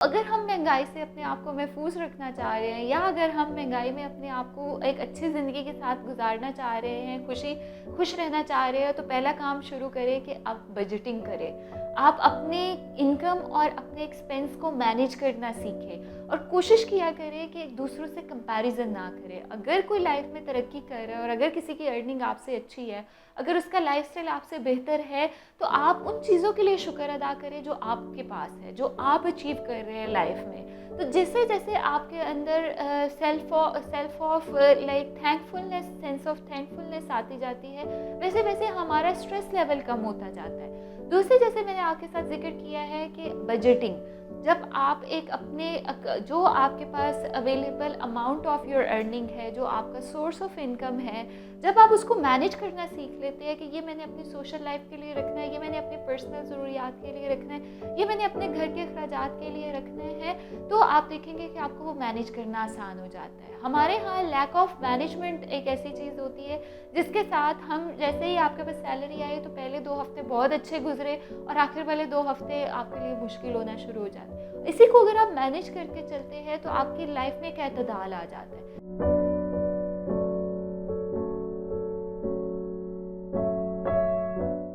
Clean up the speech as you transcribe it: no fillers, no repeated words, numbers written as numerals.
अगर हम महंगाई से अपने आप को महफूज रखना चाह रहे हैं, या अगर हम महंगाई में अपने आप को एक अच्छी ज़िंदगी के साथ गुजारना चाह रहे हैं, खुश रहना चाह रहे हैं, तो पहला काम शुरू करें कि आप बजटिंग करें। आप अपने इनकम और अपने एक्सपेंस को मैनेज करना सीखें और कोशिश किया करें कि दूसरों से कंपैरिजन ना करें। अगर कोई लाइफ में तरक्की कर रहा है और अगर किसी की अर्निंग आपसे अच्छी है, अगर उसका लाइफस्टाइल आपसे बेहतर है, तो आप उन चीज़ों के लिए शुक्र अदा करें जो आपके पास है, जो आप अचीव कर रहे हैं लाइफ में। तो जैसे जैसे आपके अंदर self of like thankfulness, sense of thankfulness आती जाती है, वैसे वैसे हमारा स्ट्रेस लेवल कम होता जाता है। दूसरे, जैसे मैंने आपके साथ जिक्र किया है कि बजटिंग, जब आप एक जो आपके पास available amount of your earning है, जो आपका सोर्स ऑफ इनकम है, जब आप उसको मैनेज करना सीख लेते हैं कि ये मैंने अपनी सोशल लाइफ के लिए रखना है, ये मैंने अपनी पर्सनल ज़रूरियात के लिए रखना है, ये मैंने अपने घर के अखराजात के लिए रखना है, तो आप देखेंगे कि आपको वो मैनेज करना आसान हो जाता है। हमारे यहाँ लैक ऑफ मैनेजमेंट एक ऐसी चीज़ होती है जिसके साथ हम, जैसे ही आपके पास सैलरी आई तो पहले 2 हफ्ते बहुत अच्छे गुजरे और आखिर वाले 2 हफ्ते आपके लिए मुश्किल होना शुरू हो जाते हैं। इसी को अगर आप मैनेज करके चलते हैं तो आपकी लाइफ में एक एतदाल आ जाता है।